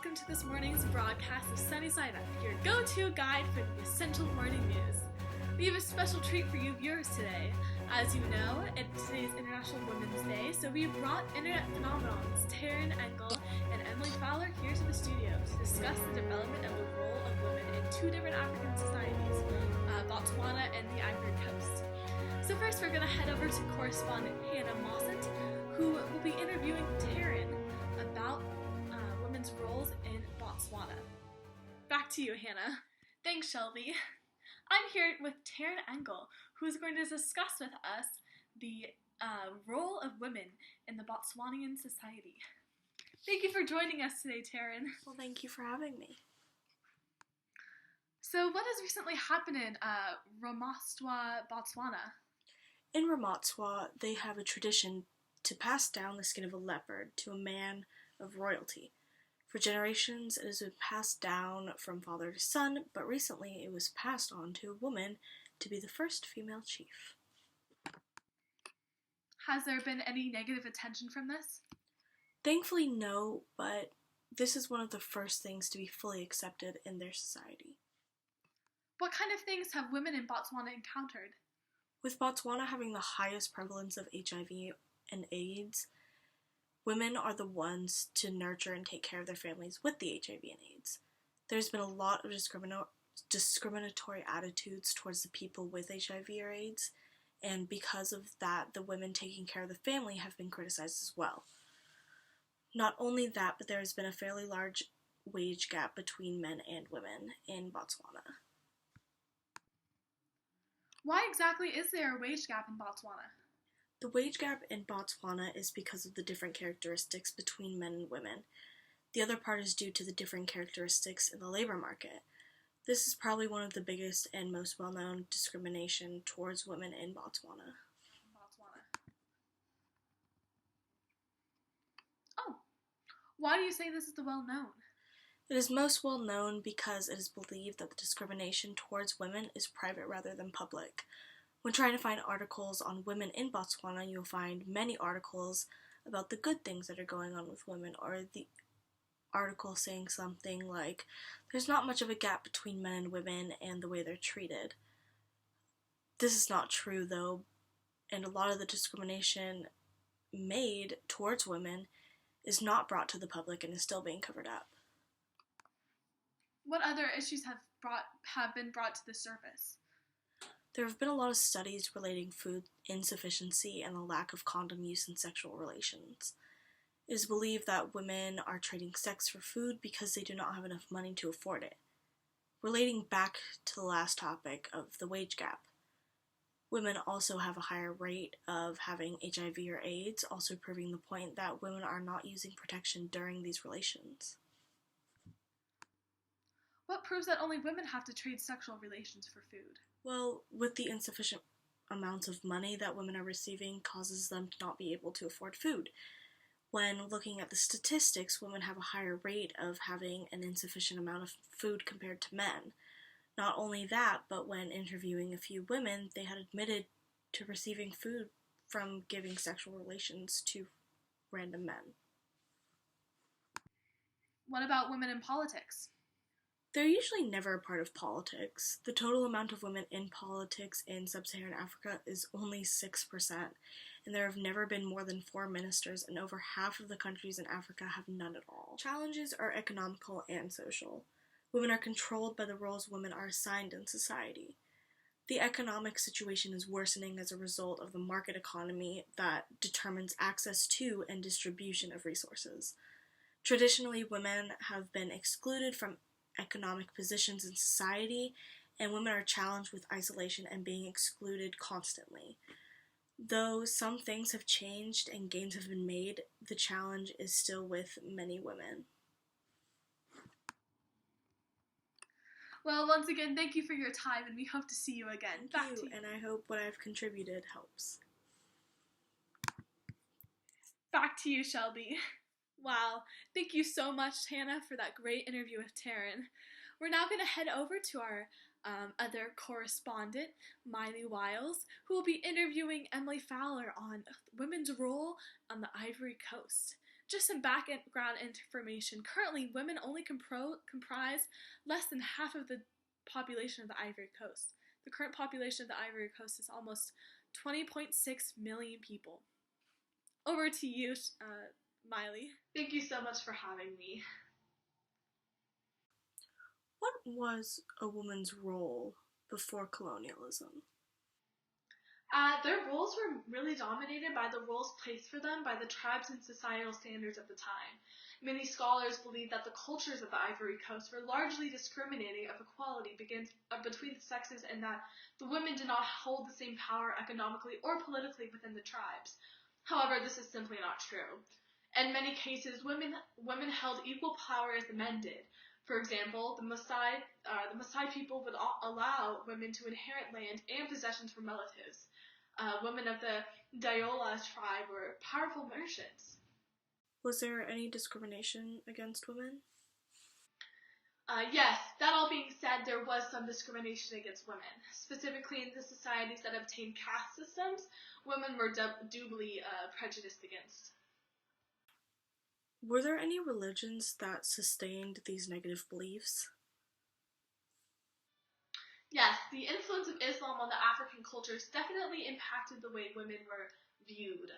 welcome to this morning's broadcast of Sunny Side Up, your go-to guide for the essential morning news. We have a special treat for you viewers today. As you know, today's International Women's Day, so we brought internet phenomenons Taryn Engel and Emily Fowler here to the studio to discuss the development of the role of women in two different African societies, Botswana and the Ivory Coast. So first we're going to head over to correspondent Hannah Mossant, who will be interviewing Taryn about women's roles in Botswana. Back to you, Hannah. Thanks, Shelby. I'm here with Taryn Engel, who is going to discuss with us the role of women in the Botswanian society. Thank you for joining us today, Taryn. Well, thank you for having me. So what has recently happened in Ramaswa, Botswana? In Ramaswa, they have a tradition to pass down the skin of a leopard to a man of royalty. For generations, it has been passed down from father to son, but recently it was passed on to a woman to be the first female chief. Has there been any negative attention from this? Thankfully, no, but this is one of the first things to be fully accepted in their society. What kind of things have women in Botswana encountered? With Botswana having the highest prevalence of HIV and AIDS, women are the ones to nurture and take care of their families with the HIV and AIDS. There's been a lot of discriminatory attitudes towards the people with HIV or AIDS, and because of that, the women taking care of the family have been criticized as well. Not only that, but there has been a fairly large wage gap between men and women in Botswana. Why exactly is there a wage gap in Botswana? The wage gap in Botswana is because of the different characteristics between men and women. The other part is due to the different characteristics in the labor market. This is probably one of the biggest and most well-known discrimination towards women in Botswana. Oh, why do you say this is the well-known? It is most well known because it is believed that the discrimination towards women is private rather than public. When trying to find articles on women in Botswana, you'll find many articles about the good things that are going on with women, or the article saying something like, there's not much of a gap between men and women and the way they're treated. This is not true, though, and a lot of the discrimination made towards women is not brought to the public and is still being covered up. What other issues have been brought to the surface? There have been a lot of studies relating food insufficiency and the lack of condom use in sexual relations. It is believed that women are trading sex for food because they do not have enough money to afford it. Relating back to the last topic of the wage gap, women also have a higher rate of having HIV or AIDS, also proving the point that women are not using protection during these relations. What proves that only women have to trade sexual relations for food? Well, with the insufficient amounts of money that women are receiving causes them to not be able to afford food. When looking at the statistics, women have a higher rate of having an insufficient amount of food compared to men. Not only that, but when interviewing a few women, they had admitted to receiving food from giving sexual relations to random men. What about women in politics? They're usually never a part of politics. The total amount of women in politics in sub-Saharan Africa is only 6%, and there have never been more than 4 ministers, and over half of the countries in Africa have none at all. Challenges are economical and social. Women are controlled by the roles women are assigned in society. The economic situation is worsening as a result of the market economy that determines access to and distribution of resources. Traditionally, women have been excluded from economic positions in society, and women are challenged with isolation and being excluded constantly. Though some things have changed and gains have been made, the challenge is still with many women. Well, once again, thank you for your time, and we hope to see you again. Thank you, and I hope what I've contributed helps. Back to you, Shelby. Wow, thank you so much, Hannah, for that great interview with Taryn. We're now going to head over to our other correspondent, Miley Wiles, who will be interviewing Emily Fowler on women's role on the Ivory Coast. Just some background information. Currently, women only comprise less than half of the population of the Ivory Coast. The current population of the Ivory Coast is almost 20.6 million people. Over to you, Miley. Thank you so much for having me. What was a woman's role before colonialism? Their roles were really dominated by the roles placed for them by the tribes and societal standards of the time. Many scholars believe that the cultures of the Ivory Coast were largely discriminating of equality between the sexes, and that the women did not hold the same power economically or politically within the tribes. However, this is simply not true. In many cases, women held equal power as the men did. For example, the Maasai people would allow women to inherit land and possessions from relatives. Women of the Diola tribe were powerful merchants. Was there any discrimination against women? Yes, that all being said, there was some discrimination against women. Specifically in the societies that obtained caste systems, women were doubly prejudiced against. Were there any religions that sustained these negative beliefs? Yes, the influence of Islam on the African cultures definitely impacted the way women were viewed.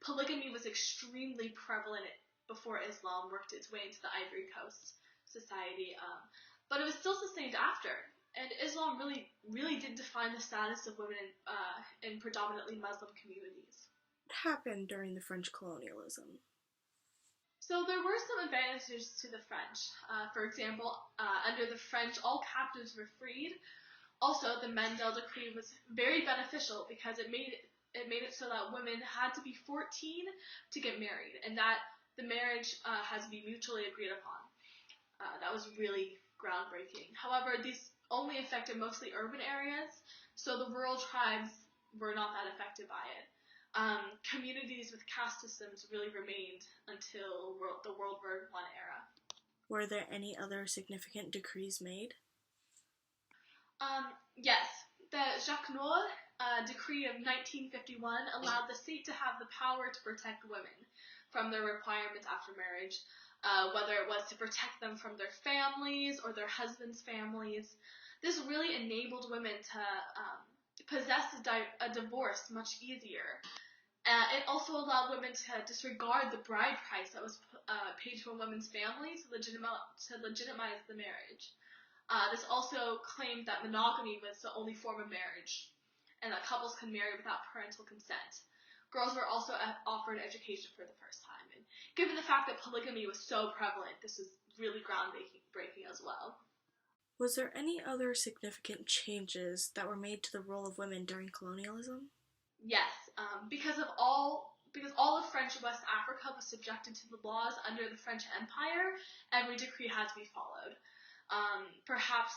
Polygamy was extremely prevalent before Islam worked its way into the Ivory Coast society, but it was still sustained after. And Islam really did define the status of women in predominantly Muslim communities. What happened during the French colonialism? So there were some advantages to the French. For example, under the French, all captives were freed. Also, the Mendel Decree was very beneficial because it made it so that women had to be 14 to get married, and that the marriage had to be mutually agreed upon. That was really groundbreaking. However, these only affected mostly urban areas, so the rural tribes were not that affected by it. Communities with caste systems really remained until the World War I era. Were there any other significant decrees made? Yes, the Jacquenot decree of 1951 allowed the state to have the power to protect women from their requirements after marriage, whether it was to protect them from their families or their husbands' families. This really enabled women to possess a divorce much easier. It also allowed women to disregard the bride price that was paid to a woman's family to legitimize the marriage. This also claimed that monogamy was the only form of marriage, and that couples could marry without parental consent. Girls were also offered education for the first time, and given the fact that polygamy was so prevalent, this was really groundbreaking as well. Was there any other significant changes that were made to the role of women during colonialism? Yes, because all of French West Africa was subjected to the laws under the French Empire, every decree had to be followed. Perhaps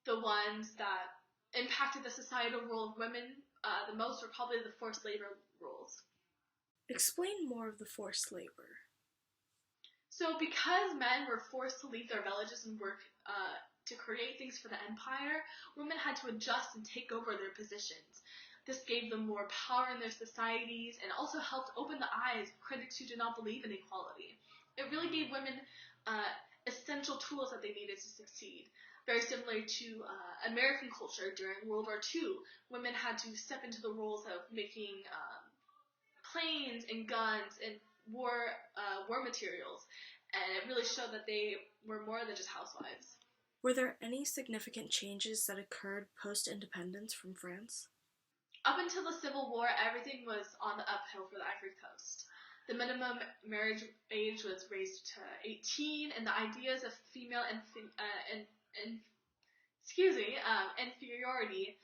the ones that impacted the societal role of women the most were probably the forced labor rules. Explain more of the forced labor. So because men were forced to leave their villages and work to create things for the empire, women had to adjust and take over their positions. This gave them more power in their societies and also helped open the eyes of critics who did not believe in equality. It really gave women essential tools that they needed to succeed. Very similar to American culture during World War II, women had to step into the roles of making planes and guns and war materials, and it really showed that they were more than just housewives. Were there any significant changes that occurred post-independence from France? Up until the Civil War, everything was on the uphill for the Ivory Coast. The minimum marriage age was raised to 18, and the ideas of female inferiority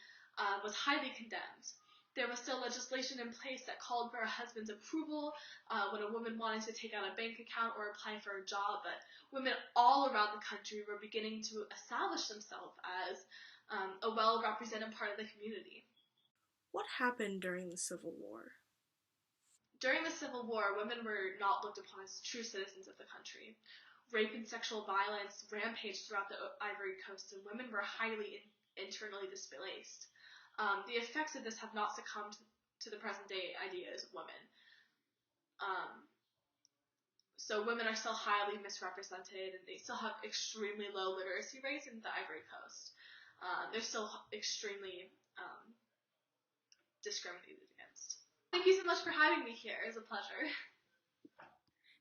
was highly condemned. There was still legislation in place that called for a husband's approval when a woman wanted to take out a bank account or apply for a job, but women all around the country were beginning to establish themselves as a well-represented part of the community. What happened during the Civil War? During the Civil War, women were not looked upon as true citizens of the country. Rape and sexual violence rampaged throughout the Ivory Coast, and women were highly internally displaced. The effects of this have not succumbed to the present day ideas of women. So women are still highly misrepresented, and they still have extremely low literacy rates in the Ivory Coast. They're still extremely discriminated against. Thank you so much for having me here. It was a pleasure.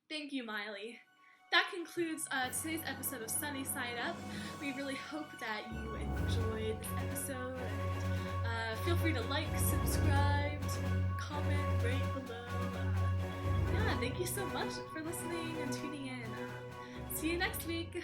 Thank you, Miley. That concludes today's episode of Sunny Side Up. We really hope that you enjoyed this episode. And, feel free to like, subscribe, comment, rate below. Yeah, thank you so much for listening and tuning in. See you next week.